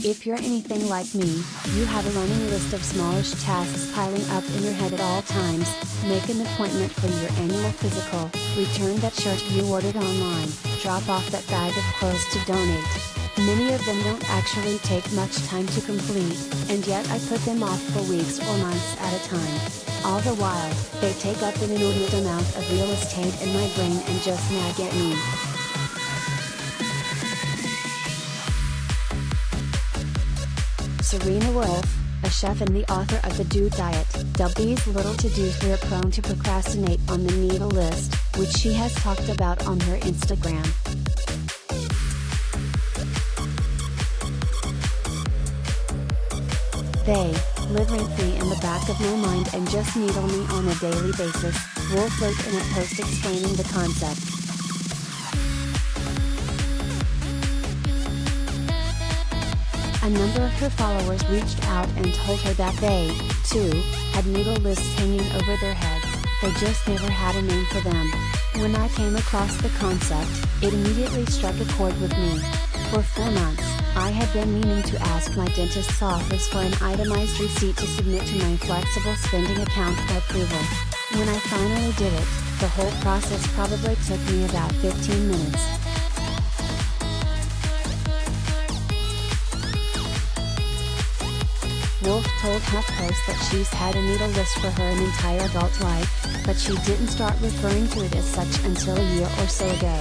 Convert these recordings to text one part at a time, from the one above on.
If you're anything like me, you have a running list of smallish tasks piling up in your head at all times. Make an appointment for your annual physical, return that shirt you ordered online, drop off that bag of clothes to donate. Many of them don't actually take much time to complete, and yet I put them off for weeks or months at a time. All the while, they take up an inordinate amount of real estate in my brain and just nag at me. Serena Wolf, a chef and the author of the Do Diet, dubbed these little to-dos we are prone to procrastinate on the need-a list, which she has talked about on her Instagram. They live rent-free in the back of my mind and just needle me on a daily basis, Wolf wrote in a post explaining the concept. A number of her followers reached out and told her that they, too, had needle lists hanging over their heads, they just never had a name for them. When I came across the concept, it immediately struck a chord with me. For 4 months, I had been meaning to ask my dentist's office for an itemized receipt to submit to my flexible spending account for approval. When I finally did it, the whole process probably took me about 15 minutes. Wolf told HuffPost that she's had a needle list for her entire adult life, but she didn't start referring to it as such until a year or so ago.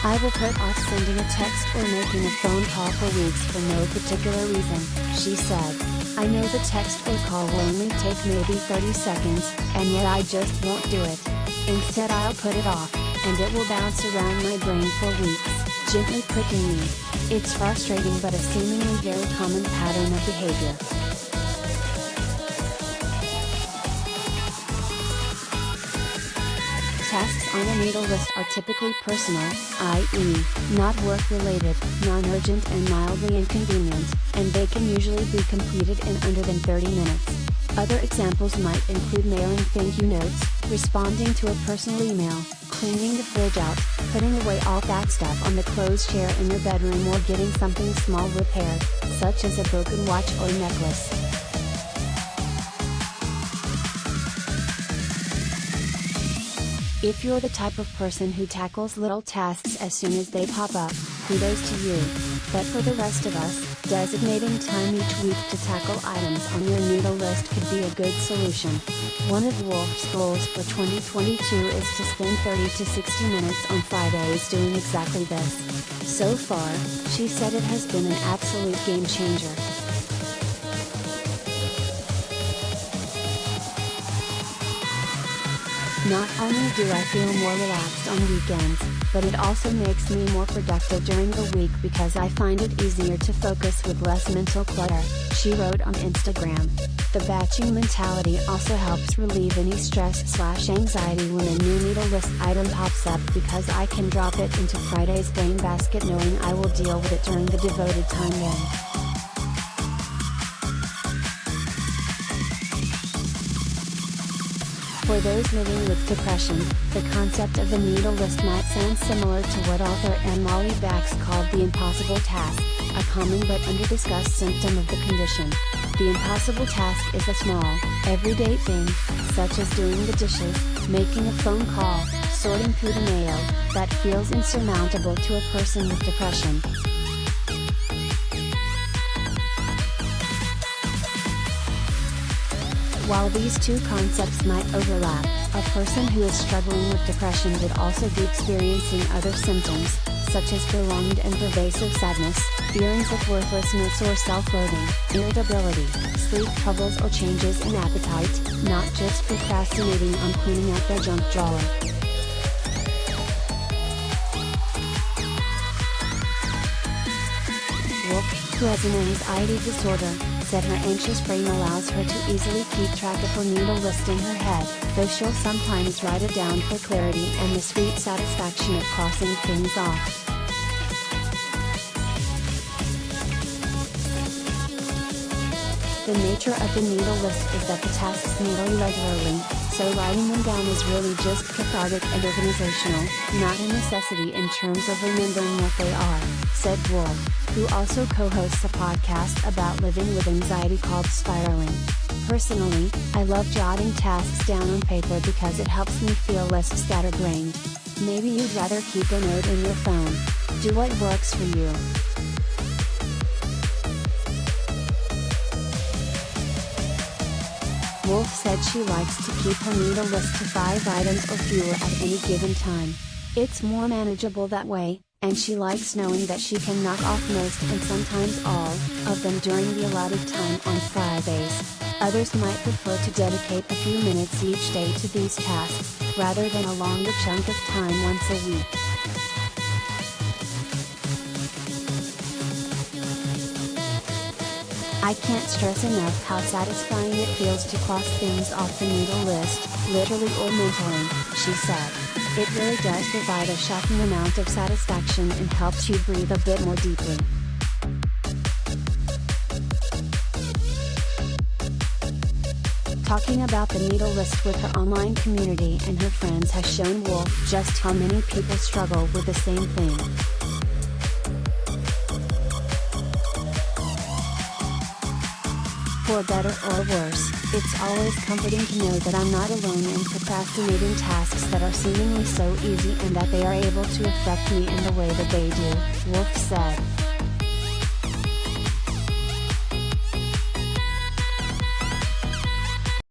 I will put off sending a text or making a phone call for weeks for no particular reason, she said. I know the text or call will only take maybe 30 seconds, and yet I just won't do it. Instead I'll put it off, and it will bounce around my brain for weeks, gently pricking me. It's frustrating but a seemingly very common pattern of behavior. Tasks on a needle list are typically personal, i.e., not work-related, non-urgent and mildly inconvenient, and they can usually be completed in under than 30 minutes. Other examples might include mailing thank you notes, responding to a personal email, cleaning the fridge out, putting away all that stuff on the clothes chair in your bedroom, or getting something small repaired, such as a broken watch or necklace. If you're the type of person who tackles little tasks as soon as they pop up, kudos to you. But for the rest of us, designating time each week to tackle items on your needle list could be a good solution. One of Wolf's goals for 2022 is to spend 30 to 60 minutes on Fridays doing exactly this. So far, she said it has been an absolute game changer. Not only do I feel more relaxed on weekends, but it also makes me more productive during the week because I find it easier to focus with less mental clutter, she wrote on Instagram. The batching mentality also helps relieve any stress/anxiety when a new needle list item pops up because I can drop it into Friday's brain basket knowing I will deal with it during the devoted time then. For those living with depression, the concept of the needle list might sound similar to what author Anne Molly Bax called the impossible task, a common but under-discussed symptom of the condition. The impossible task is a small, everyday thing, such as doing the dishes, making a phone call, sorting through the mail, that feels insurmountable to a person with depression. While these two concepts might overlap, a person who is struggling with depression would also be experiencing other symptoms, such as prolonged and pervasive sadness, feelings of worthlessness or self-loathing, irritability, sleep troubles or changes in appetite, not just procrastinating on cleaning out their junk drawer. Wolf, who has an anxiety disorder, said her anxious brain allows her to easily keep track of her needle list in her head, though she'll sometimes write it down for clarity and the sweet satisfaction of crossing things off. The nature of the needle list is that the tasks needle you regularly, so writing them down is really just cathartic and organizational, not a necessity in terms of remembering what they are, said Wolf, who also co-hosts a podcast about living with anxiety called Spiraling. Personally, I love jotting tasks down on paper because it helps me feel less scatterbrained. Maybe you'd rather keep a note in your phone. Do what works for you. Wolf said she likes to keep her need-a list to 5 items or fewer at any given time. It's more manageable that way, and she likes knowing that she can knock off most and sometimes all of them during the allotted time on Fridays. Others might prefer to dedicate a few minutes each day to these tasks, rather than a longer chunk of time once a week. I can't stress enough how satisfying it feels to cross things off the need-a list, literally or mentally, she said. It really does provide a shocking amount of satisfaction and helps you breathe a bit more deeply. Talking about the need-a list with her online community and her friends has shown Wolf just how many people struggle with the same thing. For better or worse, it's always comforting to know that I'm not alone in procrastinating tasks that are seemingly so easy and that they are able to affect me in the way that they do, Wolf said.